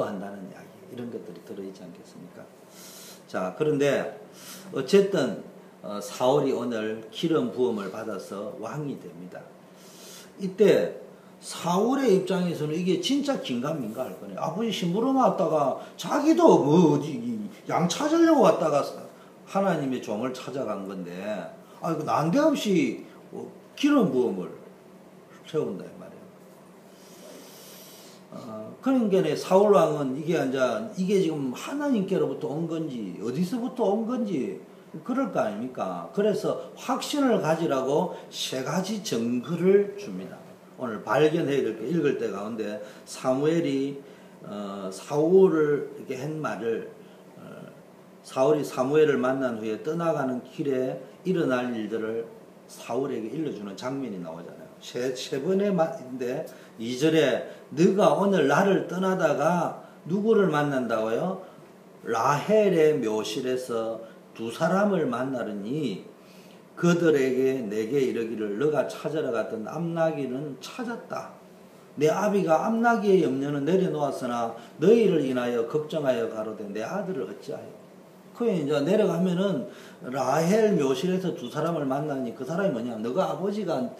한다는 이야기, 이런 것들이 들어있지 않겠습니까? 자, 그런데 어쨌든 사울이 오늘 기름 부음을 받아서 왕이 됩니다. 이때 사울의 입장에서는 이게 진짜 긴가민가 할 거네요. 아버지 심부름 왔다가 자기도 뭐 어디 양 찾으려고 왔다가 하나님의 종을 찾아간 건데, 이거 난데없이 기름 부음을 세운다 이 말이에요. 그러니까 사울 왕은 이게 지금 하나님께로부터 온 건지 어디서부터 온 건지 그럴 거 아닙니까? 그래서 확신을 가지라고 세 가지 증거를 줍니다. 오늘 발견해야 될 게 읽을 때 가운데 사무엘이 사울을 이렇게 한 말을 사울이 사무엘을 만난 후에 떠나가는 길에 일어날 일들을 사울에게 일러주는 장면이 나오잖아요. 세 번의 말인데 2절에 너가 오늘 나를 떠나다가 누구를 만난다고요? 라헬의 묘실에서 두 사람을 만나르니 그들에게 내게 이르기를 너가 찾으러 갔던 암나귀는 찾았다. 내 아비가 암나귀의 염려는 내려놓았으나 너희를 인하여 걱정하여 가로되 내 아들을 어찌하여. 그게 이제 내려가면은 라헬 묘실에서 두 사람을 만나니 그 사람이 뭐냐? 너가 아버지가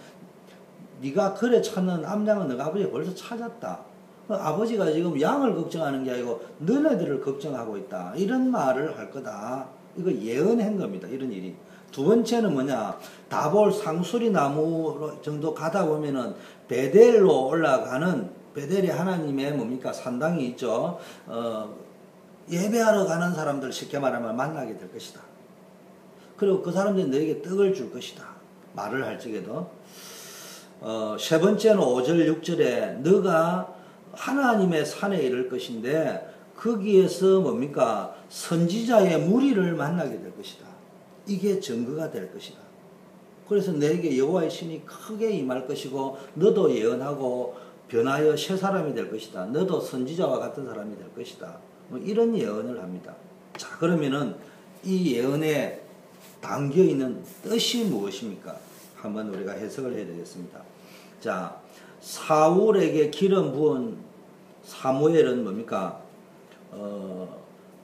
네가 그래 찾는 암양은 너가 아버지가 벌써 찾았다. 아버지가 지금 양을 걱정하는 게 아니고 너네들을 걱정하고 있다. 이런 말을 할 거다. 이거 예언한 겁니다. 이런 일이. 두 번째는 뭐냐? 다볼 상수리 나무 정도 가다 보면은 베델로 올라가는, 베델이 하나님의 뭡니까? 산당이 있죠. 예배하러 가는 사람들 쉽게 말하면 만나게 될 것이다. 그리고 그 사람들이 너에게 떡을 줄 것이다. 말을 할 적에도. 세 번째는 5절 6절에 너가 하나님의 산에 이를 것인데 거기에서 뭡니까? 선지자의 무리를 만나게 될 것이다. 이게 증거가 될 것이다. 그래서 너에게 여호와의 신이 크게 임할 것이고 너도 예언하고 변하여 새 사람이 될 것이다. 너도 선지자와 같은 사람이 될 것이다. 뭐 이런 예언을 합니다. 자, 그러면은 이 예언에 담겨 있는 뜻이 무엇입니까? 한번 우리가 해석을 해야 되겠습니다. 자, 사울에게 기름 부은 사무엘은 뭡니까?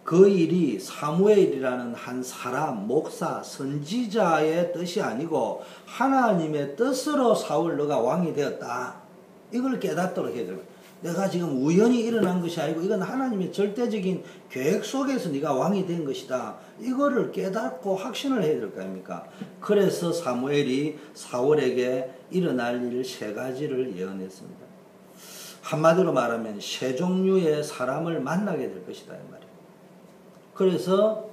그 일이 사무엘이라는 한 사람, 목사, 선지자의 뜻이 아니고 하나님의 뜻으로 사울 너가 왕이 되었다. 이걸 깨닫도록 해야 돼요. 내가 지금 우연히 일어난 것이 아니고 이건 하나님의 절대적인 계획 속에서 네가 왕이 된 것이다. 이거를 깨닫고 확신을 해야 될 거 아닙니까? 그래서 사무엘이 사울에게 일어날 일 세 가지를 예언했습니다. 한마디로 말하면 세 종류의 사람을 만나게 될 것이다 이 말이에요. 그래서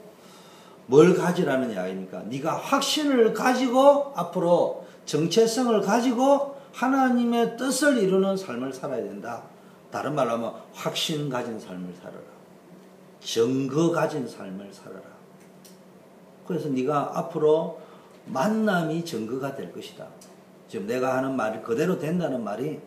뭘 가지라는 이야기입니까? 네가 확신을 가지고 앞으로 정체성을 가지고 하나님의 뜻을 이루는 삶을 살아야 된다. 다른 말로 하면 확신 가진 삶을 살아라. 증거 가진 삶을 살아라. 그래서 네가 앞으로 만남이 증거가 될 것이다. 지금 내가 하는 말이 그대로 된다는 말이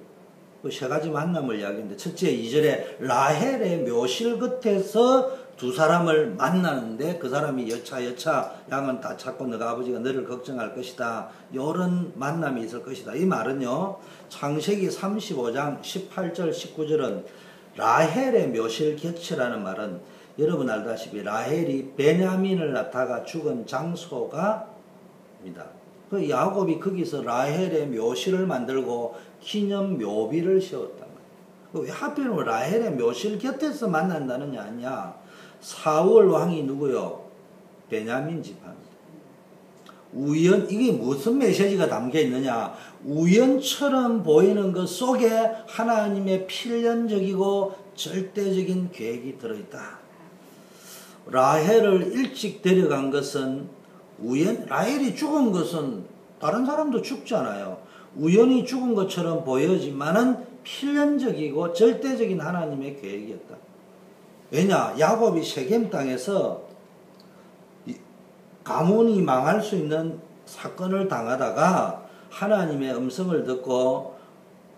그 세 가지 만남을 이야기했는데, 첫째 2절에 라헬의 묘실 끝에서 두 사람을 만나는데 그 사람이 여차 양은 다 찾고 너가 아버지가 너를 걱정할 것이다. 이런 만남이 있을 것이다. 이 말은요, 창세기 35장 18절 19절은 라헬의 묘실 곁이라는 말은 여러분 알다시피 라헬이 베냐민을 낳다가 죽은 장소가 입니다. 그 야곱이 거기서 라헬의 묘실을 만들고 기념 묘비를 세웠단 말이에요. 왜 하필이면 라헬의 묘실 곁에서 만난다는 게 아니냐? 사울 왕이 누구요? 베냐민 지파입니다. 이게 무슨 메시지가 담겨 있느냐? 우연처럼 보이는 것 속에 하나님의 필연적이고 절대적인 계획이 들어있다. 라헬을 일찍 데려간 것은 라헬이 죽은 것은 다른 사람도 죽잖아요. 우연히 죽은 것처럼 보여지만은 필연적이고 절대적인 하나님의 계획이었다. 왜냐? 야곱이 세겜 땅에서 가문이 망할 수 있는 사건을 당하다가 하나님의 음성을 듣고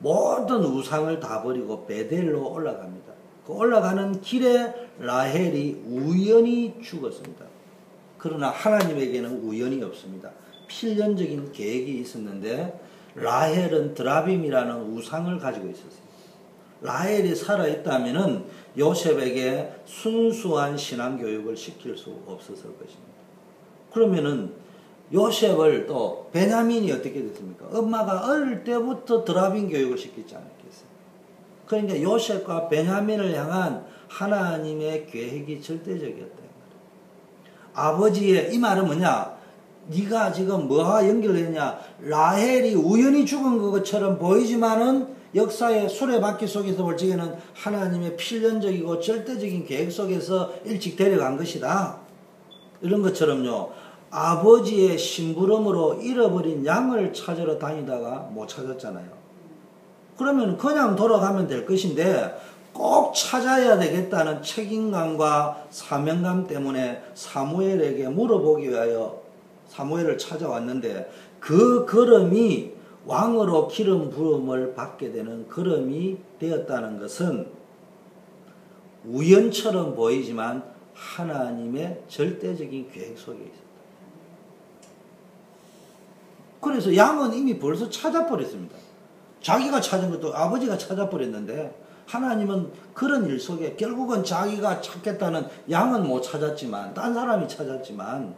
모든 우상을 다 버리고 베델로 올라갑니다. 그 올라가는 길에 라헬이 우연히 죽었습니다. 그러나 하나님에게는 우연이 없습니다. 필연적인 계획이 있었는데 라헬은 드라빔이라는 우상을 가지고 있었어요. 라헬이 살아있다면은 요셉에게 순수한 신앙교육을 시킬 수 없었을 것입니다. 그러면은 요셉을 또 베냐민이 어떻게 됐습니까? 엄마가 어릴 때부터 드라빈 교육을 시키지 않았겠어요. 그러니까 요셉과 베냐민을 향한 하나님의 계획이 절대적이었다. 아버지의 이 말은 뭐냐? 네가 지금 뭐와 연결되냐? 라헬이 우연히 죽은 것처럼 보이지만은 역사의 수레바퀴 속에서 볼 적에는 하나님의 필연적이고 절대적인 계획 속에서 일찍 데려간 것이다. 이런 것처럼요. 아버지의 심부름으로 잃어버린 양을 찾으러 다니다가 못 찾았잖아요. 그러면 그냥 돌아가면 될 것인데 꼭 찾아야 되겠다는 책임감과 사명감 때문에 사무엘에게 물어보기 위하여 사무엘을 찾아왔는데 그 걸음이 왕으로 기름 부음을 받게 되는 걸음이 되었다는 것은 우연처럼 보이지만 하나님의 절대적인 계획 속에 있었다. 그래서 양은 이미 벌써 찾아버렸습니다. 자기가 찾은 것도 아버지가 찾아버렸는데 하나님은 그런 일 속에 결국은 자기가 찾겠다는 양은 못 찾았지만 딴 사람이 찾았지만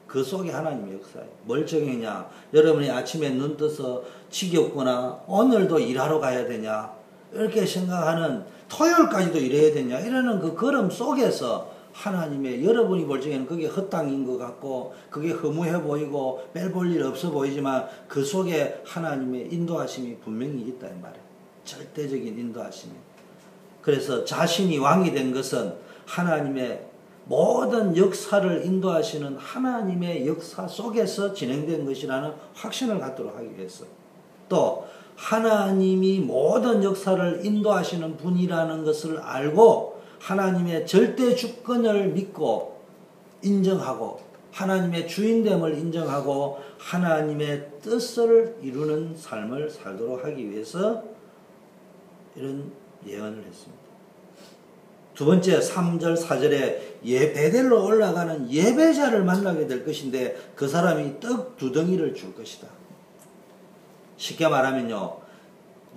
그 속에 하나님의 역사예요. 뭘 정했냐? 여러분이 아침에 눈 떠서 지겹거나 오늘도 일하러 가야 되냐? 이렇게 생각하는 토요일까지도 일해야 되냐? 이러는 그 걸음 속에서 하나님의 여러분이 볼 적에는 그게 헛당인 것 같고 그게 허무해 보이고 별 볼 일 없어 보이지만 그 속에 하나님의 인도하심이 분명히 있다 이 말이에요. 절대적인 인도하심이. 그래서 자신이 왕이 된 것은 하나님의 모든 역사를 인도하시는 하나님의 역사 속에서 진행된 것이라는 확신을 갖도록 하기 위해서 또 하나님이 모든 역사를 인도하시는 분이라는 것을 알고 하나님의 절대 주권을 믿고 인정하고 하나님의 주인됨을 인정하고 하나님의 뜻을 이루는 삶을 살도록 하기 위해서 이런 예언을 했습니다. 두 번째 3절 4절에 베델로 올라가는 예배자를 만나게 될 것인데 그 사람이 떡 2덩이를 줄 것이다. 쉽게 말하면요.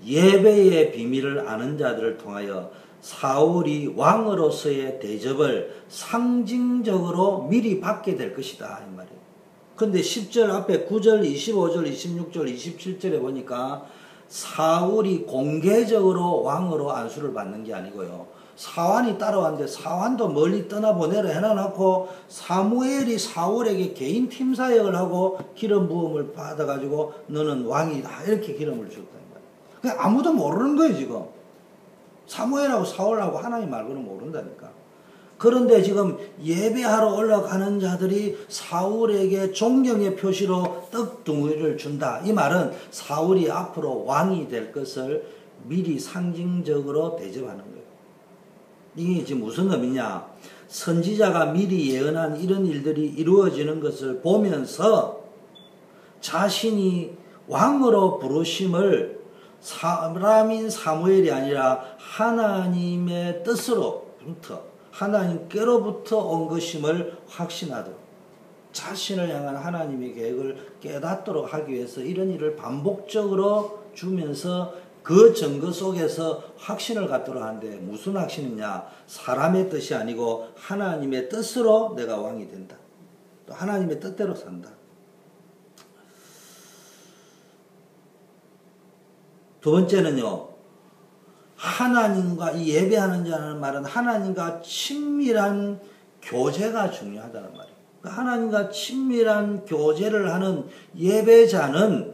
예배의 비밀을 아는 자들을 통하여 사울이 왕으로서의 대접을 상징적으로 미리 받게 될 것이다. 이 말이에요. 근데 10절 앞에 9절, 25절, 26절, 27절에 보니까 사울이 공개적으로 왕으로 안수를 받는 게 아니고요. 사환이 따라왔는데 사환도 멀리 떠나보내라 해놔놓고 사무엘이 사울에게 개인 팀 사역을 하고 기름 부음을 받아가지고 너는 왕이다 이렇게 기름을 줬다. 그냥 아무도 모르는 거예요 지금. 사무엘하고 사울하고 하나님 말고는 모른다니까. 그런데 지금 예배하러 올라가는 자들이 사울에게 존경의 표시로 떡 2덩이를 준다. 이 말은 사울이 앞으로 왕이 될 것을 미리 상징적으로 대접하는 거예요. 이게 지금 무슨 의미냐? 선지자가 미리 예언한 이런 일들이 이루어지는 것을 보면서 자신이 왕으로 부르심을 사람인 사무엘이 아니라 하나님의 뜻으로부터 하나님께로부터 온 것임을 확신하도록 자신을 향한 하나님의 계획을 깨닫도록 하기 위해서 이런 일을 반복적으로 주면서 그 증거 속에서 확신을 갖도록 하는데 무슨 확신이냐? 사람의 뜻이 아니고 하나님의 뜻으로 내가 왕이 된다. 또 하나님의 뜻대로 산다. 두 번째는요. 하나님과 이 예배하는 자라는 말은 하나님과 친밀한 교제가 중요하다는 말이에요. 하나님과 친밀한 교제를 하는 예배자는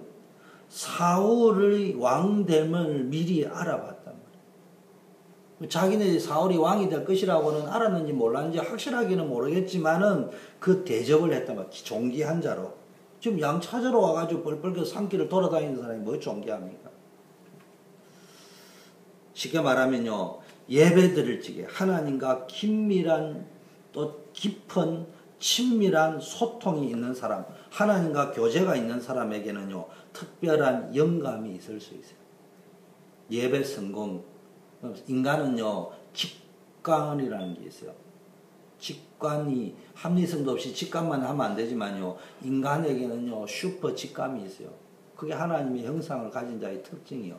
사울의 왕됨을 미리 알아봤단 말이에요. 자기네 사울이 왕이 될 것이라고는 알았는지 몰랐는지 확실하게는 모르겠지만은 그 대접을 했단 말이에요. 존귀한 자로. 지금 양 찾으러 와가지고 뻘뻘 산길을 돌아다니는 사람이 뭐 존귀합니까? 쉽게 말하면요. 예배 드릴 적에 하나님과 긴밀한 또 깊은 친밀한 소통이 있는 사람, 하나님과 교제가 있는 사람에게는요. 특별한 영감이 있을 수 있어요. 예배 성공. 인간은요. 직관이라는 게 있어요. 직관이 합리성도 없이 직관만 하면 안 되지만요. 인간에게는요. 슈퍼 직감이 있어요. 그게 하나님의 형상을 가진 자의 특징이요.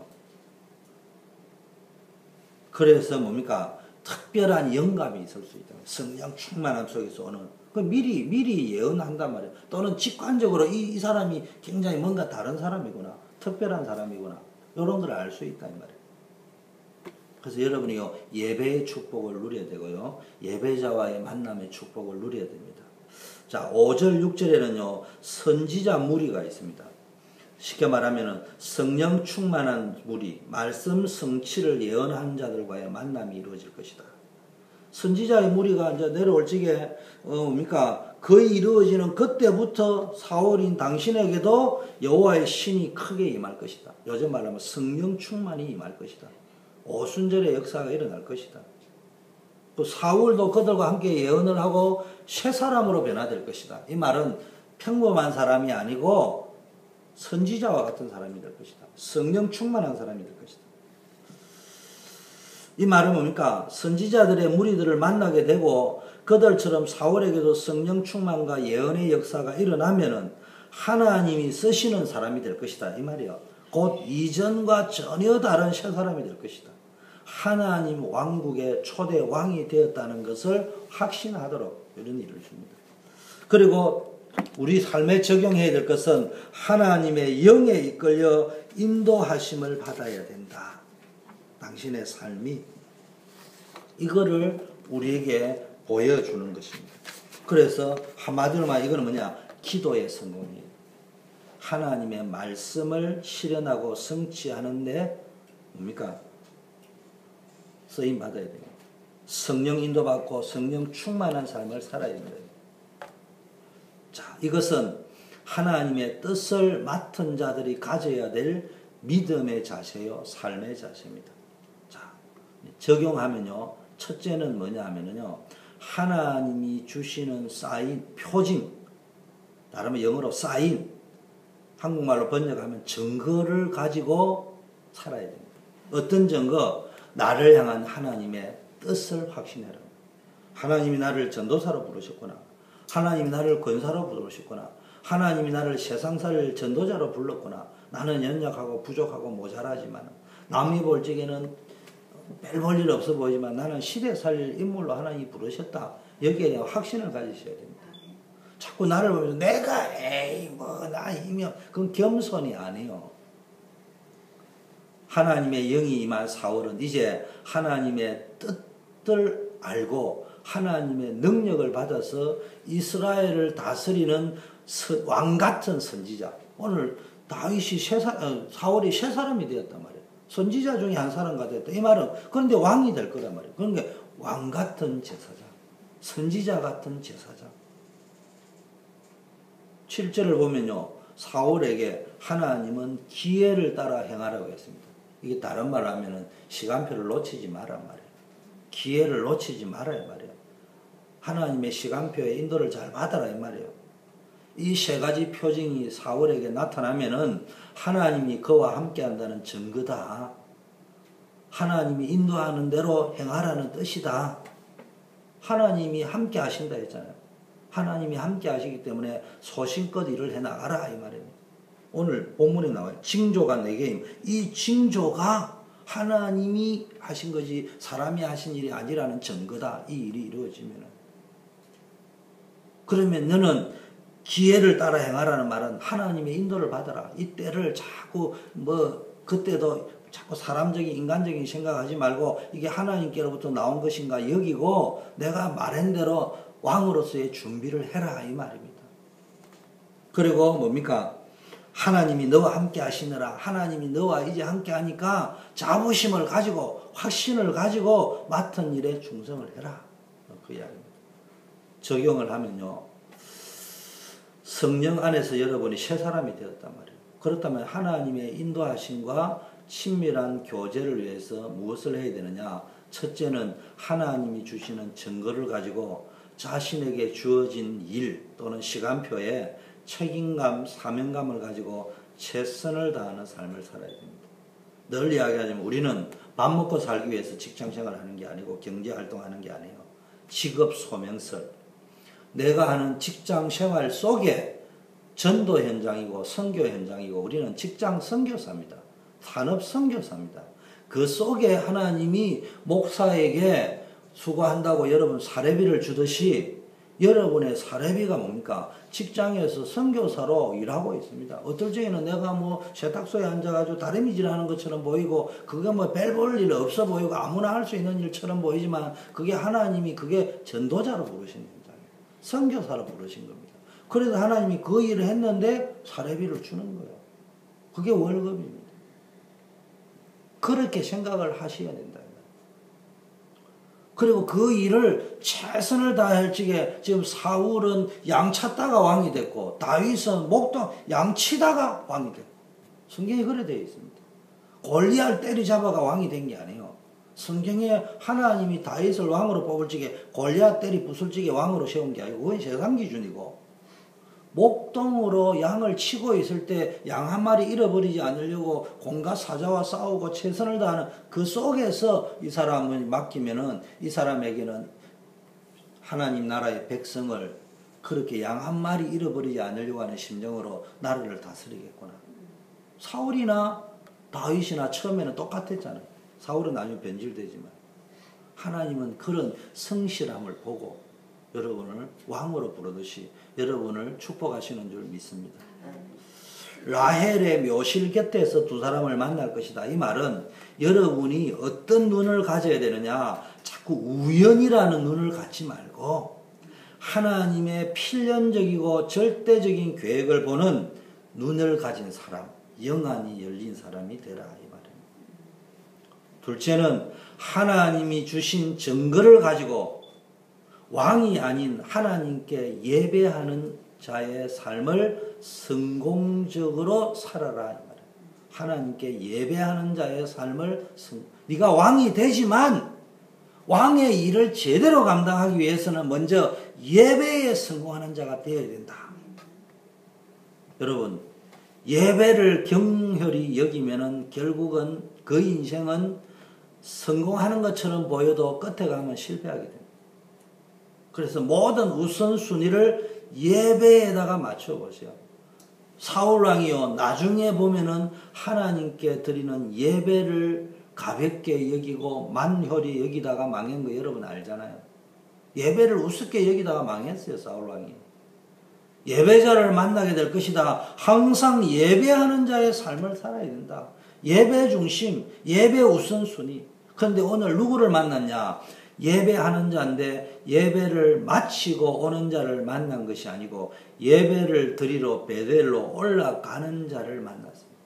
그래서 뭡니까? 특별한 영감이 있을 수 있다. 성령 충만함 속에서 오는. 그 미리 예언한단 말이에요. 또는 직관적으로 이 사람이 굉장히 뭔가 다른 사람이구나. 특별한 사람이구나. 이런 걸 알 수 있다 이 말이에요. 그래서 여러분이요 예배의 축복을 누려야 되고요. 예배자와의 만남의 축복을 누려야 됩니다. 자 5절 6절에는요 선지자 무리가 있습니다. 쉽게 말하면 성령 충만한 무리, 말씀 성취를 예언한 자들과의 만남이 이루어질 것이다. 선지자의 무리가 이제 내려올 적에 뭡니까 거의 이루어지는 그때부터 사울인 당신에게도 여호와의 신이 크게 임할 것이다. 요즘 말하면 성령 충만이 임할 것이다. 오순절의 역사가 일어날 것이다. 또 사울도 그들과 함께 예언을 하고 새 사람으로 변화될 것이다. 이 말은 평범한 사람이 아니고 선지자와 같은 사람이 될 것이다. 성령 충만한 사람이 될 것이다. 이 말은 뭡니까? 선지자들의 무리들을 만나게 되고 그들처럼 사울에게도 성령 충만과 예언의 역사가 일어나면은 하나님이 쓰시는 사람이 될 것이다. 이 말이요. 곧 이전과 전혀 다른 새 사람이 될 것이다. 하나님 왕국의 초대 왕이 되었다는 것을 확신하도록 이런 일을 줍니다. 그리고 우리 삶에 적용해야 될 것은 하나님의 영에 이끌려 인도하심을 받아야 된다. 당신의 삶이 이거를 우리에게 보여주는 것입니다. 그래서 한마디로 말하면 이거는 뭐냐? 기도의 성공이에요. 하나님의 말씀을 실현하고 성취하는데 뭡니까? 쓰임 받아야 돼요. 성령 인도받고 성령 충만한 삶을 살아야 됩니다. 자, 이것은 하나님의 뜻을 맡은 자들이 가져야 될 믿음의 자세요, 삶의 자세입니다. 자, 적용하면요, 첫째는 뭐냐 하면요, 하나님이 주시는 사인, 표징, 다르면 영어로 사인, 한국말로 번역하면 증거를 가지고 살아야 됩니다. 어떤 증거? 나를 향한 하나님의 뜻을 확신해라. 하나님이 나를 전도사로 부르셨구나. 하나님이 나를 권사로 부르셨구나. 하나님이 나를 세상살 전도자로 불렀구나. 나는 연약하고 부족하고 모자라지만 남이 볼 적에는 별 볼 일 없어 보이지만 나는 시대 살릴 인물로 하나님이 부르셨다. 여기에 대한 확신을 가지셔야 됩니다. 자꾸 나를 보면서 내가 에이 뭐 나 이면 그건 겸손이 아니에요. 하나님의 영이 임한 사울은 이제 하나님의 뜻을 알고 하나님의 능력을 받아서 이스라엘을 다스리는 왕 같은 선지자. 오늘 다윗이 사울이 새 사람이 되었단 말이에요. 선지자 중에 한 사람가 됐다. 이 말은 그런데 왕이 될 거란 말이에요. 그러니까 왕 같은 제사장, 선지자 같은 제사장. 7절을 보면요, 사울에게 하나님은 기회를 따라 행하라고 했습니다. 이게 다른 말로 하면은 시간표를 놓치지 마란 말이에요. 기회를 놓치지 말아야 말이에요. 하나님의 시간표에 인도를 잘 받아라 이 말이에요. 이 세 가지 표징이 사울에게 나타나면은 하나님이 그와 함께 한다는 증거다. 하나님이 인도하는 대로 행하라는 뜻이다. 하나님이 함께 하신다 했잖아요. 하나님이 함께 하시기 때문에 소신껏 일을 해나가라 이 말입니다. 오늘 본문에 나와요. 징조가 4개임. 이 징조가 하나님이 하신 것이 사람이 하신 일이 아니라는 증거다. 이 일이 이루어지면은. 그러면 너는 기회를 따라 행하라는 말은 하나님의 인도를 받아라. 이때를 자꾸 그때도 자꾸 사람적인 인간적인 생각하지 말고 이게 하나님께로부터 나온 것인가 여기고 내가 말한 대로 왕으로서의 준비를 해라 이 말입니다. 그리고 뭡니까? 하나님이 너와 함께 하시느라 하나님이 너와 이제 함께 하니까 자부심을 가지고 확신을 가지고 맡은 일에 충성을 해라. 그 이야기입니다. 적용을 하면요. 성령 안에서 여러분이 새 사람이 되었단 말이에요. 그렇다면 하나님의 인도하심과 친밀한 교제를 위해서 무엇을 해야 되느냐? 첫째는 하나님이 주시는 증거를 가지고 자신에게 주어진 일 또는 시간표에 책임감, 사명감을 가지고 최선을 다하는 삶을 살아야 됩니다. 늘 이야기하자면 우리는 밥 먹고 살기 위해서 직장생활을 하는 게 아니고 경제활동하는 게 아니에요. 직업 소명설. 내가 하는 직장생활 속에 전도 현장이고 선교 현장이고 우리는 직장 선교사입니다. 산업 선교사입니다. 그 속에 하나님이 목사에게 수고한다고 여러분 사례비를 주듯이 여러분의 사례비가 뭡니까? 직장에서 선교사로 일하고 있습니다. 어떨 적에는 내가 뭐 세탁소에 앉아가지고 다리미질하는 것처럼 보이고 그게 뭐 별 볼 일 없어 보이고 아무나 할 수 있는 일처럼 보이지만 그게 하나님이 그게 전도자로 부르신 겁니다. 선교사로 부르신 겁니다. 그래서 하나님이 그 일을 했는데 사례비를 주는 거예요. 그게 월급입니다. 그렇게 생각을 하셔야 된다. 그리고 그 일을 최선을 다할 적에 지금 사울은 양 찾다가 왕이 됐고 다윗은 목동 양 치다가 왕이 됐고 성경에 그래 되어 있습니다. 골리앗 때리잡아가 왕이 된 게 아니에요. 성경에 하나님이 다윗을 왕으로 뽑을 적에 골리앗 때리 부술 적에 왕으로 세운 게 아니고 그건 세상 기준이고 목동으로 양을 치고 있을 때 양 한 마리 잃어버리지 않으려고 공과 사자와 싸우고 최선을 다하는 그 속에서 이 사람을 맡기면은 이 사람에게는 하나님 나라의 백성을 그렇게 양 한 마리 잃어버리지 않으려고 하는 심정으로 나라를 다스리겠구나. 사울이나 다윗이나 처음에는 똑같았잖아요. 사울은 나중에 변질되지만 하나님은 그런 성실함을 보고 여러분을 왕으로 부르듯이 여러분을 축복하시는 줄 믿습니다. 라헬의 묘실 곁에서 두 사람을 만날 것이다. 이 말은 여러분이 어떤 눈을 가져야 되느냐. 자꾸 우연이라는 눈을 갖지 말고 하나님의 필연적이고 절대적인 계획을 보는 눈을 가진 사람, 영안이 열린 사람이 되라. 이 말입니다. 둘째는 하나님이 주신 증거를 가지고 왕이 아닌 하나님께 예배하는 자의 삶을 성공적으로 살아라. 이 말이에요. 하나님께 예배하는 자의 삶을 네가 왕이 되지만 왕의 일을 제대로 감당하기 위해서는 먼저 예배에 성공하는 자가 되어야 된다. 여러분 예배를 경혈히 여기면은 결국은 그 인생은 성공하는 것처럼 보여도 끝에 가면 실패하게 됩니다. 그래서 모든 우선순위를 예배에다가 맞춰보세요. 사울왕이요 나중에 보면은 하나님께 드리는 예배를 가볍게 여기고 만혈히 여기다가 망한 거 여러분 알잖아요. 예배를 우습게 여기다가 망했어요. 사울왕이. 예배자를 만나게 될 것이다. 항상 예배하는 자의 삶을 살아야 된다. 예배 중심, 예배 우선순위. 그런데 오늘 누구를 만났냐? 예배하는 자인데 예배를 마치고 오는 자를 만난 것이 아니고 예배를 드리러 베델로 올라가는 자를 만났습니다.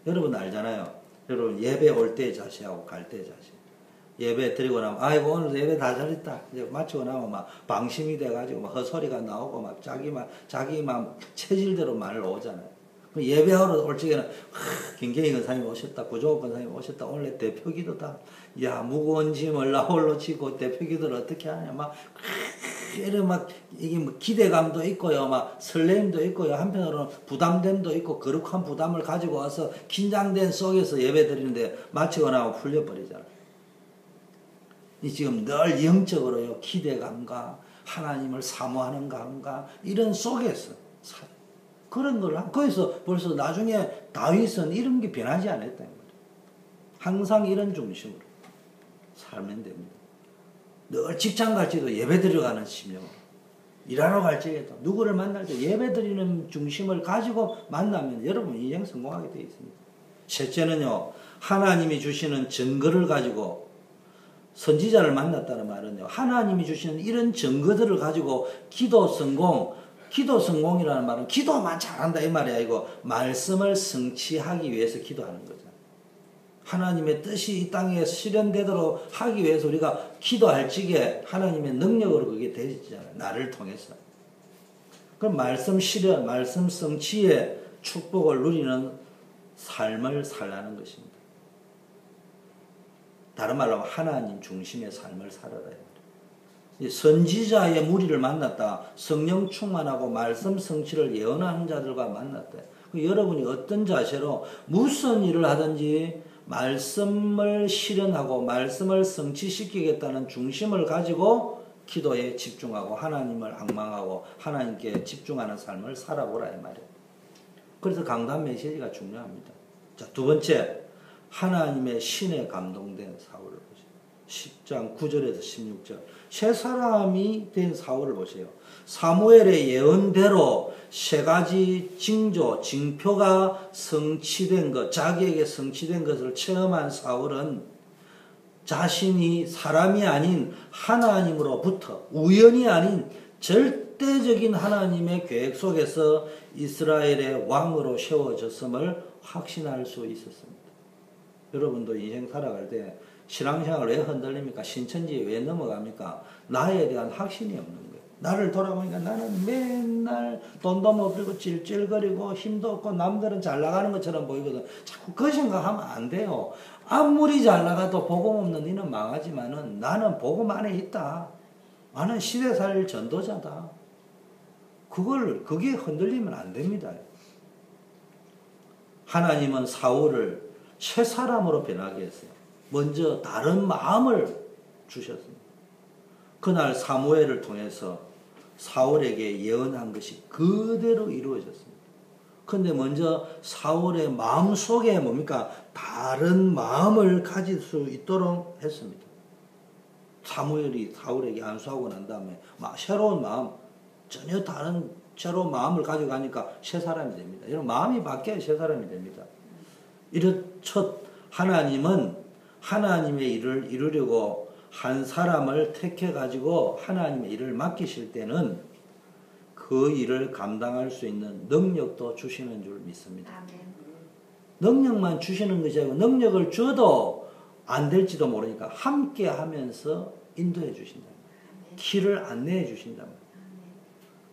여러분 알잖아요. 여러분 예배 올 때 자세하고 갈 때 자세. 예배 드리고 나면 아이고 오늘 예배 다 잘했다. 이제 마치고 나면 막 방심이 돼가지고 막 헛소리가 나오고 막 자기 막 체질대로 말 오잖아요. 예배하러 올 적에는 김경희 권사님 오셨다. 구조국 권사님 오셨다. 오늘 대표 기도다. 야 무거운 짐을 나홀로 지고 대표 기도를 어떻게 하냐. 막 이게 뭐 기대감도 있고요. 막 설레임도 있고요. 한편으로는 부담됨도 있고 거룩한 부담을 가지고 와서 긴장된 속에서 예배 드리는데 마치고 나면 풀려버리잖아요. 이 지금 늘 영적으로요. 기대감과 하나님을 사모하는 감과 이런 속에서 그런 걸 거기서 벌써 나중에 다윗은 이런 게 변하지 않았다는 거예요. 항상 이런 중심으로 살면 됩니다. 늘 직장 갈지도 예배 드려가는 심령으로 일하러 갈지에도 누구를 만날 때 예배 드리는 중심을 가지고 만나면 여러분 인생 성공하게 되어 있습니다. 셋째는요. 하나님이 주시는 증거를 가지고 선지자를 만났다는 말은요. 하나님이 주시는 이런 증거들을 가지고 기도 성공이라는 말은 기도만 잘한다 이 말이 아니고 말씀을 성취하기 위해서 기도하는 거죠. 하나님의 뜻이 이 땅에 실현되도록 하기 위해서 우리가 기도할 적에 하나님의 능력으로 그게 되잖아요. 나를 통해서. 그럼 말씀 실현, 말씀 성취의 축복을 누리는 삶을 살라는 것입니다. 다른 말로 하면 하나님 중심의 삶을 살아라. 선지자의 무리를 만났다. 성령 충만하고 말씀 성취를 예언하는 자들과 만났다. 여러분이 어떤 자세로 무슨 일을 하든지 말씀을 실현하고 말씀을 성취시키겠다는 중심을 가지고 기도에 집중하고 하나님을 앙망하고 하나님께 집중하는 삶을 살아보라 이 말이에요. 그래서 강단 메시지가 중요합니다. 자, 두 번째, 하나님의 신에 감동된 사울을 보죠. 10장 9절에서 16절. 세 사람이 된 사울을 보세요. 사무엘의 예언대로 세 가지 징조, 징표가 성취된 것, 자기에게 성취된 것을 체험한 사울은 자신이 사람이 아닌 하나님으로부터 우연이 아닌 절대적인 하나님의 계획 속에서 이스라엘의 왕으로 세워졌음을 확신할 수 있었습니다. 여러분도 인생 살아갈 때 신앙생활 왜 흔들립니까? 신천지에 왜 넘어갑니까? 나에 대한 확신이 없는 거예요. 나를 돌아보니까 나는 맨날 돈도 못 벌고 찔찔거리고 힘도 없고 남들은 잘 나가는 것처럼 보이거든. 자꾸 그 생각하면 안 돼요. 아무리 잘 나가도 복음 없는 이는 망하지만은 나는 복음 안에 있다. 나는 시대살 전도자다. 그게 흔들리면 안 됩니다. 하나님은 사울을 새 사람으로 변하게 했어요. 먼저 다른 마음을 주셨습니다. 그날 사무엘을 통해서 사울에게 예언한 것이 그대로 이루어졌습니다. 근데 먼저 사울의 마음 속에 뭡니까? 다른 마음을 가질 수 있도록 했습니다. 사무엘이 사울에게 안수하고 난 다음에 새로운 마음, 전혀 다른 새로운 마음을 가져가니까 새 사람이 됩니다. 이런 마음이 바뀌어야 새 사람이 됩니다. 이렇듯 하나님은 하나님의 일을 이루려고 한 사람을 택해가지고 하나님의 일을 맡기실 때는 그 일을 감당할 수 있는 능력도 주시는 줄 믿습니다. 아멘. 능력만 주시는 것이 아니고 능력을 줘도 안 될지도 모르니까 함께 하면서 인도해 주신다. 길을 안내해 주신다.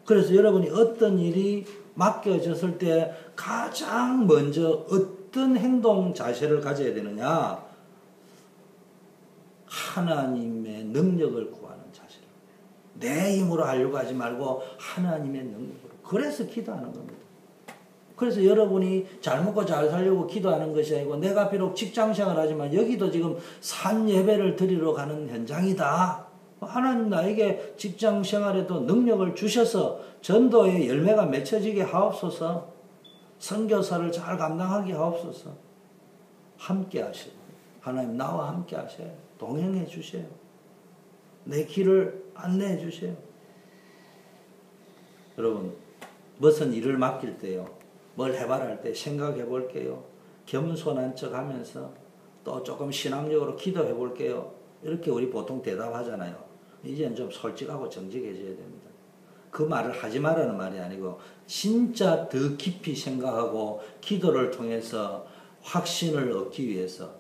그래서 여러분이 어떤 일이 맡겨졌을 때 가장 먼저 어떤 행동 자세를 가져야 되느냐? 하나님의 능력을 구하는 자세를. 내 힘으로 하려고 하지 말고 하나님의 능력으로. 그래서 기도하는 겁니다. 그래서 여러분이 잘 먹고 잘 살려고 기도하는 것이 아니고 내가 비록 직장생활 하지만 여기도 지금 산 예배를 드리러 가는 현장이다. 하나님 나에게 직장생활에도 능력을 주셔서 전도의 열매가 맺혀지게 하옵소서. 선교사를 잘 감당하게 하옵소서. 함께 하시고 하나님 나와 함께 하세요. 동행해 주세요. 내 길을 안내해 주세요. 여러분 무슨 일을 맡길 때요. 뭘 해봐라 할 때 생각해 볼게요. 겸손한 척 하면서 또 조금 신앙적으로 기도해 볼게요. 이렇게 우리 보통 대답하잖아요. 이제는 좀 솔직하고 정직해져야 됩니다. 그 말을 하지 말라는 말이 아니고 진짜 더 깊이 생각하고 기도를 통해서 확신을 얻기 위해서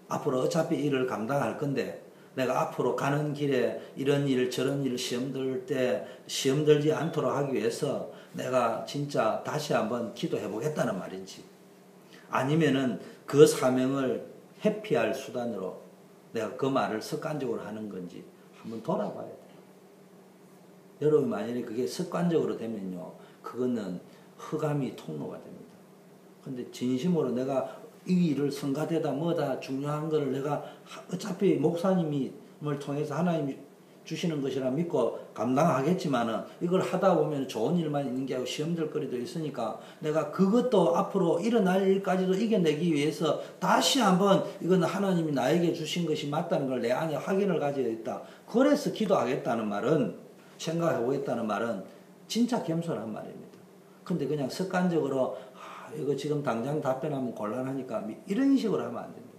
앞으로 어차피 일을 감당할 건데 내가 앞으로 가는 길에 이런 일 저런 일 시험 들 때 시험 들지 않도록 하기 위해서 내가 진짜 다시 한번 기도해 보겠다는 말인지 아니면은 그 사명을 회피할 수단으로 내가 그 말을 습관적으로 하는 건지 한번 돌아봐야 돼요. 여러분 만약에 그게 습관적으로 되면요 그거는 흑암이 통로가 됩니다. 근데 진심으로 내가 이 일을 성가대다 뭐다 중요한 거를 내가 어차피 목사님을 통해서 하나님이 주시는 것이라 믿고 감당하겠지만은 이걸 하다 보면 좋은 일만 있는 게 아니고 시험될 거리도 있으니까 내가 그것도 앞으로 일어날 일까지도 이겨내기 위해서 다시 한번 이건 하나님이 나에게 주신 것이 맞다는 걸 내 안에 확인을 가져야겠다. 그래서 기도하겠다는 말은 생각해 보겠다는 말은 진짜 겸손한 말입니다. 근데 그냥 습관적으로 이거 지금 당장 답변하면 곤란하니까 이런 식으로 하면 안 됩니다.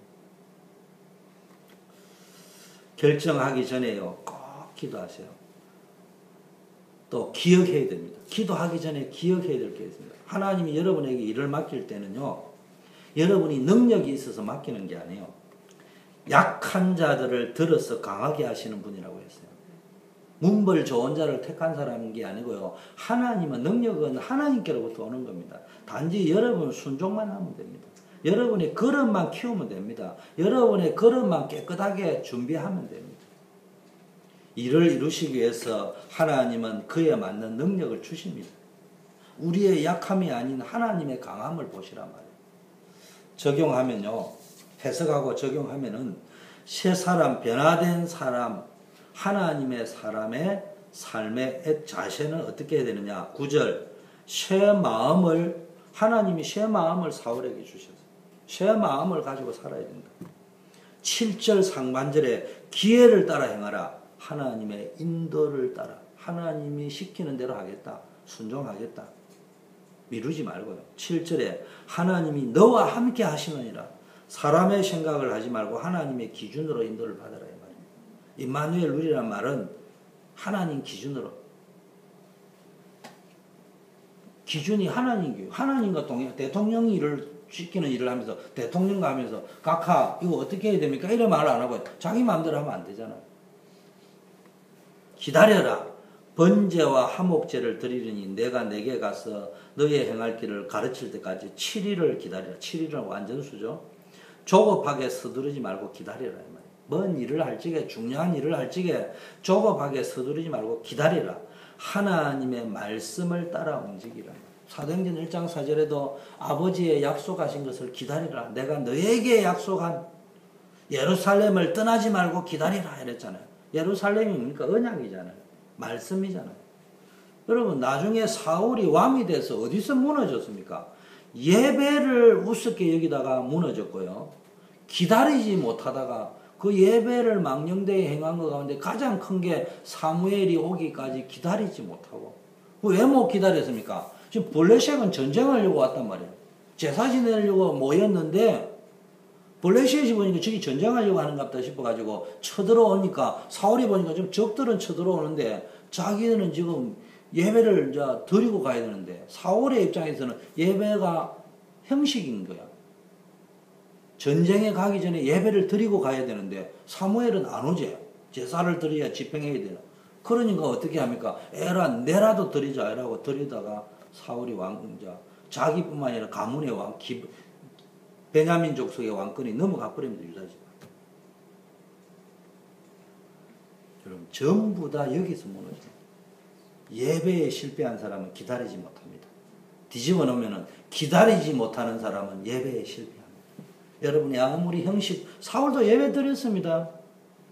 결정하기 전에요. 꼭 기도하세요. 또 기억해야 됩니다. 기도하기 전에 기억해야 될 게 있습니다. 하나님이 여러분에게 일을 맡길 때는요. 여러분이 능력이 있어서 맡기는 게 아니에요. 약한 자들을 들어서 강하게 하시는 분이라고 했어요. 문벌 좋은 자를 택한 사람인 게 아니고요. 하나님은 능력은 하나님께로부터 오는 겁니다. 단지 여러분 순종만 하면 됩니다. 여러분의 그릇만 키우면 됩니다. 여러분의 그릇만 깨끗하게 준비하면 됩니다. 일을 이루시기 위해서 하나님은 그에 맞는 능력을 주십니다. 우리의 약함이 아닌 하나님의 강함을 보시란 말이에요. 적용하면요. 해석하고 적용하면은 새 사람, 변화된 사람, 하나님의 사람의 삶의 자세는 어떻게 해야 되느냐. 9절 새 마음을 하나님이 새 마음을 사울에게 주셨어요. 새 마음을 가지고 살아야 된다. 7절 상반절에 기회를 따라 행하라. 하나님의 인도를 따라. 하나님이 시키는 대로 하겠다. 순종하겠다. 미루지 말고요. 7절에 하나님이 너와 함께 하시느니라. 사람의 생각을 하지 말고 하나님의 기준으로 인도를 받으라. 이 말이에요. 임마누엘 룰이란 말은 하나님 기준으로. 기준이 하나님이에요. 하나님과 대통령이 시키는 일을 하면서 대통령과 하면서 각하 이거 어떻게 해야 됩니까? 이런 말을 안 하고 자기 마음대로 하면 안 되잖아요. 기다려라. 번제와 화목제를 드리려니 내가 내게 가서 너의 행할 길을 가르칠 때까지 7일을 기다리라. 7일은 완전수죠. 조급하게 서두르지 말고 기다리라. 먼 일을 할 적에 중요한 일을 할 적에 조급하게 서두르지 말고 기다리라. 하나님의 말씀을 따라 움직이라. 사도행전 1장 4절에도 아버지의 약속하신 것을 기다리라. 내가 너에게 약속한 예루살렘을 떠나지 말고 기다리라 이랬잖아요. 예루살렘이 뭡니까? 언약이잖아요. 말씀이잖아요. 여러분 나중에 사울이 왕이 돼서 어디서 무너졌습니까? 예배를 우습게 여기다가 무너졌고요. 기다리지 못하다가 그 예배를 망령되이 행한 것 가운데 가장 큰 게 사무엘이 오기까지 기다리지 못하고. 왜 못 기다렸습니까? 지금 블레셋은 전쟁하려고 왔단 말이에요. 제사 지내려고 모였는데 블레셋이 보니까 저기 전쟁하려고 하는가 보다 싶어가지고 쳐들어오니까 사울이 보니까 좀 적들은 쳐들어오는데 자기는 지금 예배를 이제 드리고 가야 되는데 사울의 입장에서는 예배가 형식인 거야. 전쟁에 가기 전에 예배를 드리고 가야 되는데 사무엘은 안 오지. 제사를 드려야 집행해야 되나. 그러니까 어떻게 합니까? 에라 내라도 드리자 이라고 드리다가 사울이 왕자 자기뿐만 아니라 가문의 왕 베냐민 족속의 왕권이 넘어가 버립니다. 유다지. 여러분 전부 다 여기서 무너져요. 예배에 실패한 사람은 기다리지 못합니다. 뒤집어 놓으면 기다리지 못하는 사람은 예배에 실패합니다. 여러분이 아무리 형식 사울도 예배 드렸습니다.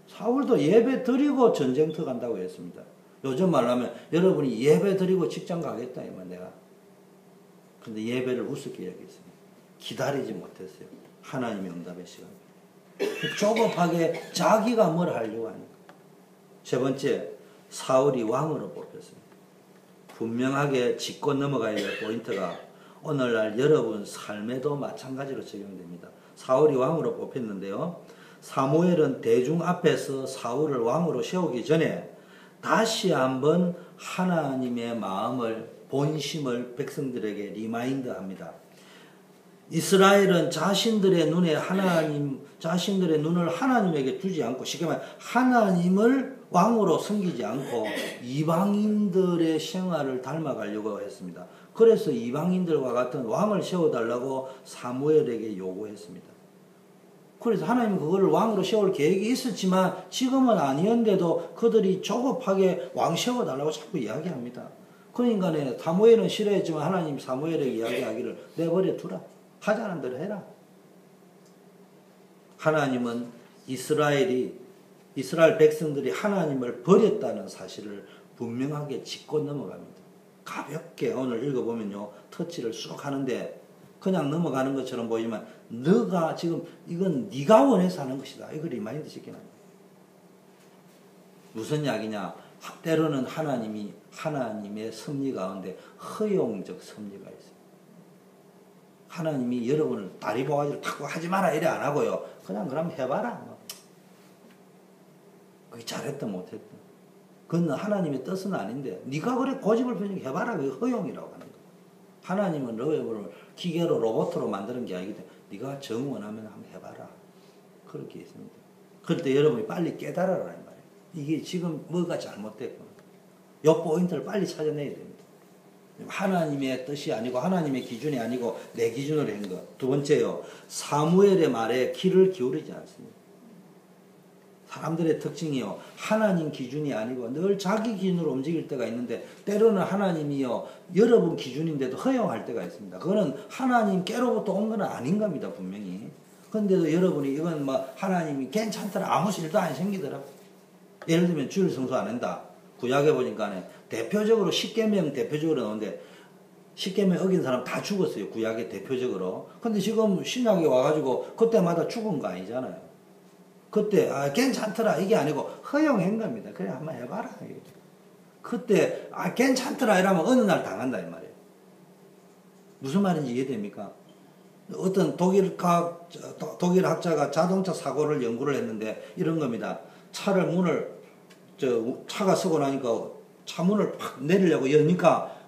사울도 예배 드리고 전쟁터 간다고 했습니다. 요즘 말로 하면 여러분이 예배 드리고 직장 가겠다 이만 내가. 근데 예배를 우습게 여겼습니다. 기다리지 못했어요. 하나님의 응답의 시간. 조급하게 자기가 뭘 하려고 하니까. 세 번째, 사울이 왕으로 뽑혔습니다. 분명하게 짚고 넘어가야 될 포인트가 오늘날 여러분 삶에도 마찬가지로 적용됩니다. 사울이 왕으로 뽑혔는데요. 사무엘은 대중 앞에서 사울을 왕으로 세우기 전에 다시 한번 하나님의 마음을 본심을 백성들에게 리마인드합니다. 이스라엘은 자신들의 눈을 하나님에게 두지 않고 쉽게 말해 하나님을 왕으로 섬기지 않고 이방인들의 생활을 닮아가려고 했습니다. 그래서 이방인들과 같은 왕을 세워달라고 사무엘에게 요구했습니다. 그래서 하나님은 그걸 왕으로 세울 계획이 있었지만 지금은 아니었는데도 그들이 조급하게 왕 세워달라고 자꾸 이야기합니다. 그러니까 사무엘은 싫어했지만 하나님 사무엘에게 이야기하기를 내버려 두라. 하자는 대로 해라. 하나님은 이스라엘 백성들이 하나님을 버렸다는 사실을 분명하게 짚고 넘어갑니다. 가볍게 오늘 읽어보면요. 터치를 쑥 하는데 그냥 넘어가는 것처럼 보이지만 너가 지금 이건 네가 원해서 하는 것이다. 이걸 리마인드 시키는 거예요. 무슨 이야기냐. 때로는 하나님의 섭리 가운데 허용적 섭리가 있어요. 하나님이 여러분을 다리 보가지로 탁 하지 마라 이래 안 하고요. 그냥 그럼 해봐라. 그게 잘했든 못했든. 그건 하나님의 뜻은 아닌데 네가 그래 고집을 펴니까 해봐라. 그게 허용이라고 하는 거예요. 하나님은 너를 기계로 로봇으로 만드는 게 아니기 때문에 네가 정원하면 한번 해봐라. 그렇게 있습니다. 그럴 때 여러분이 빨리 깨달아라 이 말이에요. 이게 지금 뭐가 잘못됐구나. 이 포인트를 빨리 찾아내야 됩니다. 하나님의 뜻이 아니고 하나님의 기준이 아니고 내 기준으로 한 것. 두 번째요. 사무엘의 말에 귀를 기울이지 않습니다. 사람들의 특징이요. 하나님 기준이 아니고 늘 자기 기준으로 움직일 때가 있는데 때로는 하나님이요. 여러분 기준인데도 허용할 때가 있습니다. 그거는 하나님께로부터 온 건 아닌 겁니다. 분명히. 그런데도 여러분이 이건 하나님이 괜찮더라. 아무 일도 안 생기더라. 예를 들면 주일 성수 안 한다. 구약에 보니까 대표적으로 십계명 대표적으로 나오는데 십계명 어긴 사람 다 죽었어요. 구약에 대표적으로. 근데 지금 신약에 와가지고 그때마다 죽은 거 아니잖아요. 그때 괜찮더라 이게 아니고 허용한 겁니다. 그래 한번 해봐라. 그때 괜찮더라 이러면 어느 날 당한다 이 말이에요. 무슨 말인지 이해됩니까? 어떤 독일 학자가 자동차 사고를 연구를 했는데 이런 겁니다. 차가 서고 나니까 차 문을 팍 내리려고 여니까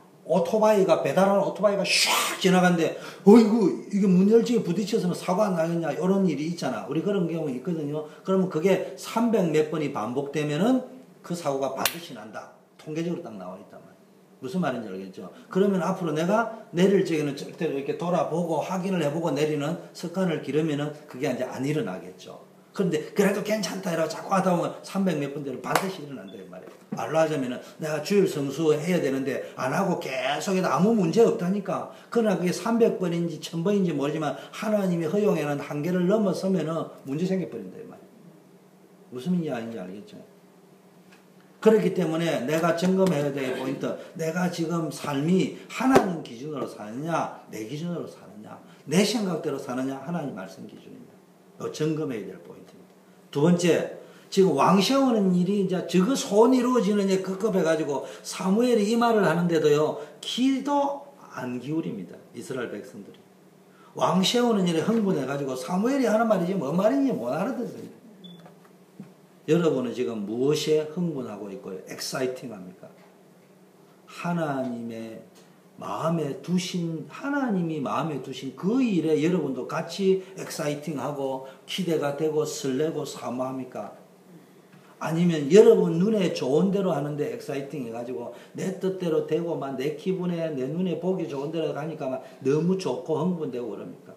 배달하는 오토바이가 샥 지나가는데, 어이구, 이게 문 열지에 부딪혀서는 사고 안 나겠냐, 이런 일이 있잖아. 우리 그런 경우 있거든요. 그러면 그게 300 몇 번이 반복되면은 그 사고가 반드시 난다. 통계적으로 딱 나와 있단 말이야. 무슨 말인지 알겠죠? 그러면 앞으로 내가 내릴 적에는 절대로 이렇게 돌아보고 확인을 해보고 내리는 습관을 기르면은 그게 이제 안 일어나겠죠. 그런데 그래도 괜찮다 이러고 자꾸 하다 보면 300 몇 번 되면 반드시 일어난다 이 말이에요. 말로 하자면은 내가 주일 성수 해야 되는데 안 하고 계속 해도 아무 문제 없다니까. 그러나 그게 300번인지 1000번인지 모르지만 하나님이 허용하는 한계를 넘어서면은 문제 생겨버린다 이 말이에요. 무슨 말인지 알겠죠? 그렇기 때문에 내가 점검해야 될 포인트, 내가 지금 삶이 하나님 기준으로 사느냐, 내 기준으로 사느냐, 내 생각대로 사느냐, 하나님 말씀 기준입니다. 점검해야 될 포인트입니다. 두 번째, 지금 왕 세우는 일이 이제 저거 손 이루어지는 일 급급해가지고 사무엘이 이 말을 하는데도요, 귀도 안 기울입니다. 이스라엘 백성들이. 왕 세우는 일에 흥분해가지고 사무엘이 하는 말이지 뭔 말인지 못 알아듣어요. 여러분은 지금 무엇에 흥분하고 있고요? 엑사이팅합니까? 하나님이 마음에 두신 그 일에 여러분도 같이 엑사이팅하고 기대가 되고 설레고 사모합니까? 아니면 여러분 눈에 좋은 대로 하는데 엑사이팅 해가지고 내 뜻대로 되고 막 내 기분에 내 눈에 보기 좋은 대로 가니까 막 너무 좋고 흥분되고 그럽니까?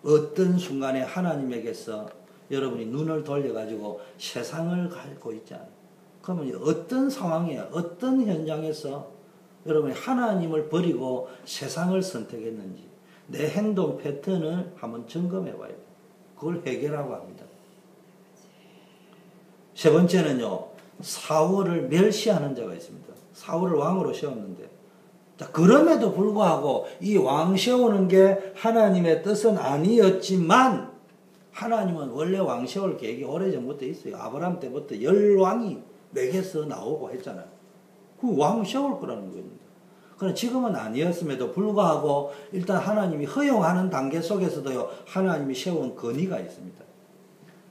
어떤 순간에 하나님에게서 여러분이 눈을 돌려가지고 세상을 갖고 있잖아요. 그러면 어떤 상황에 어떤 현장에서 여러분이 하나님을 버리고 세상을 선택했는지 내 행동 패턴을 한번 점검해 봐야 돼요. 그걸 회개라고 합니다. 세 번째는요. 사울을 멸시하는 자가 있습니다. 사울을 왕으로 세웠는데 자, 그럼에도 불구하고 이 왕 세우는 게 하나님의 뜻은 아니었지만 하나님은 원래 왕 세울 계획이 오래전부터 있어요. 아브라함 때부터 10왕이 맥에서 나오고 했잖아요. 그 왕 세울 거라는 겁니다. 그러나 지금은 아니었음에도 불구하고 일단 하나님이 허용하는 단계 속에서도요. 하나님이 세운 건의가 있습니다.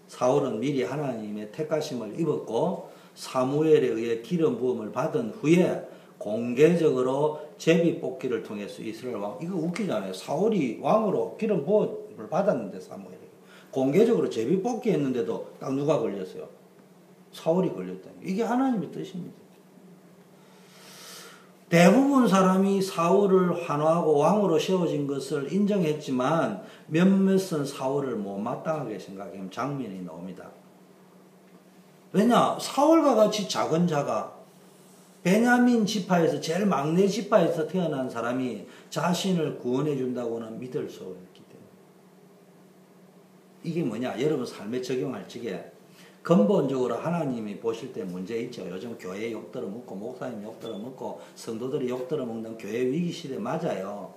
사울은 미리 하나님의 택하심을 입었고 사무엘에 의해 기름 부음을 받은 후에 공개적으로 제비 뽑기를 통해서 이스라엘 왕, 이거 웃기잖아요. 사울이 왕으로 기름 부음을 받았는데 사무엘에게 공개적으로 제비 뽑기 했는데도 딱 누가 걸렸어요? 사울이 걸렸다. 이게 하나님의 뜻입니다. 대부분 사람이 사울을 환호하고 왕으로 세워진 것을 인정했지만 몇몇은 사울을 못마땅하게 생각하는 장면이 나옵니다. 왜냐? 사울과 같이 작은 자가 베냐민 지파에서 제일 막내 지파에서 태어난 사람이 자신을 구원해 준다고는 믿을 수 없기 때문에. 이게 뭐냐? 여러분 삶에 적용할 적에 근본적으로 하나님이 보실 때 문제 있죠. 요즘 교회 욕 들어먹고 목사님 욕 들어먹고 성도들이 욕 들어먹는 교회 위기 시대 맞아요.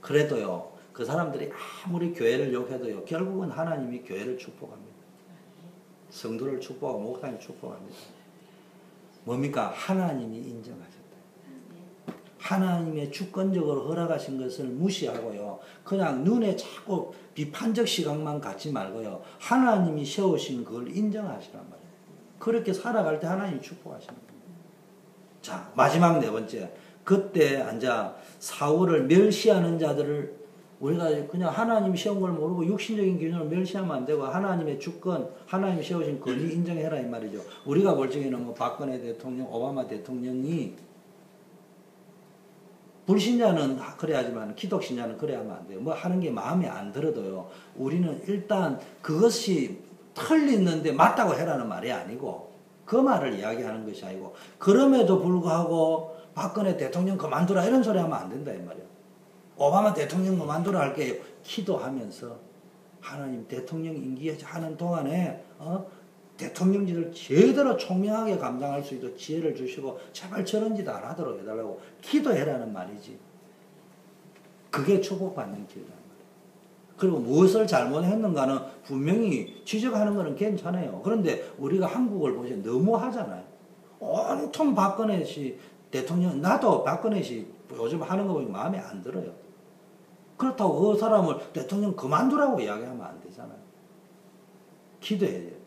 그래도요. 그 사람들이 아무리 교회를 욕해도요. 결국은 하나님이 교회를 축복합니다. 성도를 축복하고 목사님 축복합니다. 뭡니까? 하나님이 인정하셨다. 하나님의 주권적으로 허락하신 것을 무시하고요. 그냥 눈에 자꾸 비판적 시각만 갖지 말고요. 하나님이 세우신 그걸 인정하시란 말이에요. 그렇게 살아갈 때 하나님이 축복하시는 겁니다. 자, 마지막 네 번째. 그때 앉아 사울을 멸시하는 자들을 우리가 그냥 하나님이 세운 걸 모르고 육신적인 기준으로 멸시하면 안 되고 하나님의 주권, 하나님이 세우신 권위 인정해라 이 말이죠. 우리가 볼 적에는 뭐 박근혜 대통령, 오바마 대통령이 불신자는 그래야지만 기독신자는 그래야 하면 안 돼요. 뭐 하는 게 마음에 안 들어도요. 우리는 일단 그것이 틀리는데 맞다고 해라는 말이 아니고 그 말을 이야기하는 것이 아니고 그럼에도 불구하고 박근혜 대통령 그만두라 이런 소리 하면 안 된다 이 말이에요. 오바마 대통령 그만두라 할게요. 기도하면서 하나님 대통령 임기하는 동안에 대통령직을 제대로 총명하게 감당할 수 있도록 지혜를 주시고 제발 저런 짓 안 하도록 해달라고 기도해라는 말이지. 그게 축복받는 길이란 말이에요. 그리고 무엇을 잘못했는가는 분명히 지적하는 것은 괜찮아요. 그런데 우리가 한국을 보시면 너무 하잖아요. 온통 박근혜 씨 대통령, 나도 박근혜 씨 요즘 하는 거 보면 마음에 안 들어요. 그렇다고 그 사람을 대통령 그만두라고 이야기하면 안 되잖아요. 기도해야지.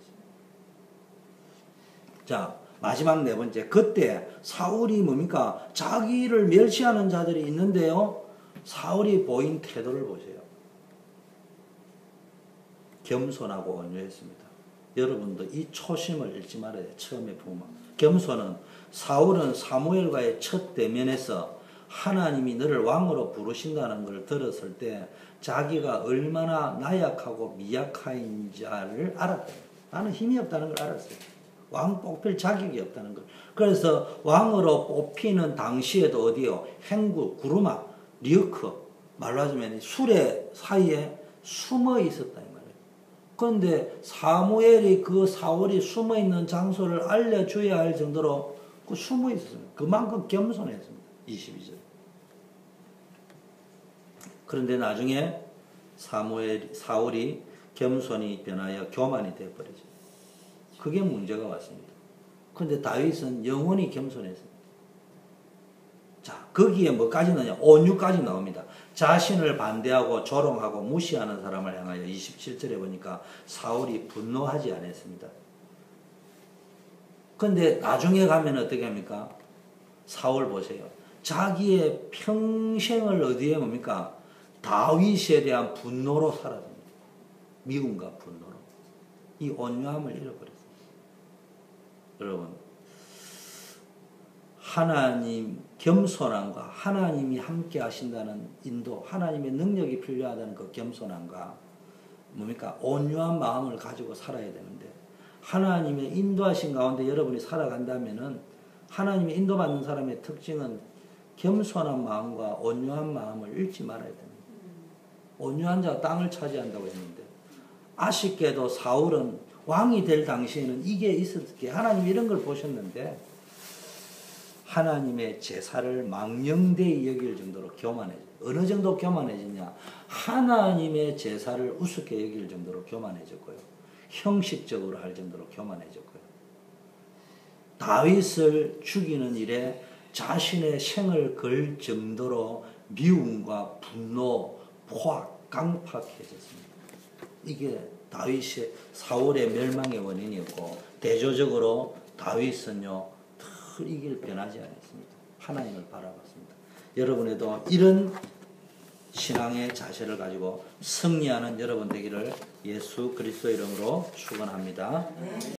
자, 마지막 네 번째. 그때 사울이 뭡니까? 자기를 멸시하는 자들이 있는데요. 사울이 보인 태도를 보세요. 겸손하고 온유했습니다. 여러분도 이 초심을 잃지 말아야 돼요. 처음에 보면. 겸손은 사울은 사무엘과의 첫 대면에서 하나님이 너를 왕으로 부르신다는 걸 들었을 때 자기가 얼마나 나약하고 미약한 자를 알았다. 나는 힘이 없다는 걸 알았어요. 왕 뽑힐 자격이 없다는 걸. 그래서 왕으로 뽑히는 당시에도 어디요? 행구, 구르마, 리어크, 말로 하자면 수레 사이에 숨어 있었다. 그런데 사무엘이 그 사울이 숨어 있는 장소를 알려줘야 할 정도로 그 숨어 있었습니다. 그만큼 겸손했습니다. 22절. 그런데 나중에 사울이 겸손이 변하여 교만이 되어버리죠. 그게 문제가 왔습니다. 그런데 다윗은 영원히 겸손했습니다. 자, 거기에 뭐까지 나오냐? 온유까지 나옵니다. 자신을 반대하고 조롱하고 무시하는 사람을 향하여 27절에 보니까 사울이 분노하지 않았습니다. 그런데 나중에 가면 어떻게 합니까? 사울 보세요. 자기의 평생을 어디에 뭡니까? 다윗에 대한 분노로 살았습니다. 미움과 분노로. 이 온유함을 잃어버렸습니다. 여러분, 하나님 겸손함과 하나님이 함께 하신다는 인도, 하나님의 능력이 필요하다는 그 겸손함과 뭡니까? 온유한 마음을 가지고 살아야 되는데 하나님의 인도하신 가운데 여러분이 살아간다면은 하나님의 인도받는 사람의 특징은 겸손한 마음과 온유한 마음을 잃지 말아야 됩니다. 온유한 자가 땅을 차지한다고 했는데 아쉽게도 사울은 왕이 될 당시에는 이게 있었기에 하나님이 이런 걸 보셨는데 하나님의 제사를 망령되이 여길 정도로 교만해져. 어느 정도 교만해지냐? 하나님의 제사를 우습게 여길 정도로 교만해졌고요. 형식적으로 할 정도로 교만해졌고요. 다윗을 죽이는 일에 자신의 생을 걸 정도로 미움과 분노, 포악, 강팍해졌습니다. 이게 다윗의 사울의 멸망의 원인이었고 대조적으로 다윗은요 이 길 변하지 않았습니다. 하나님을 바라봤습니다. 여러분에도 이런 신앙의 자세를 가지고 승리하는 여러분 되기를 예수 그리스도 이름으로 축원합니다.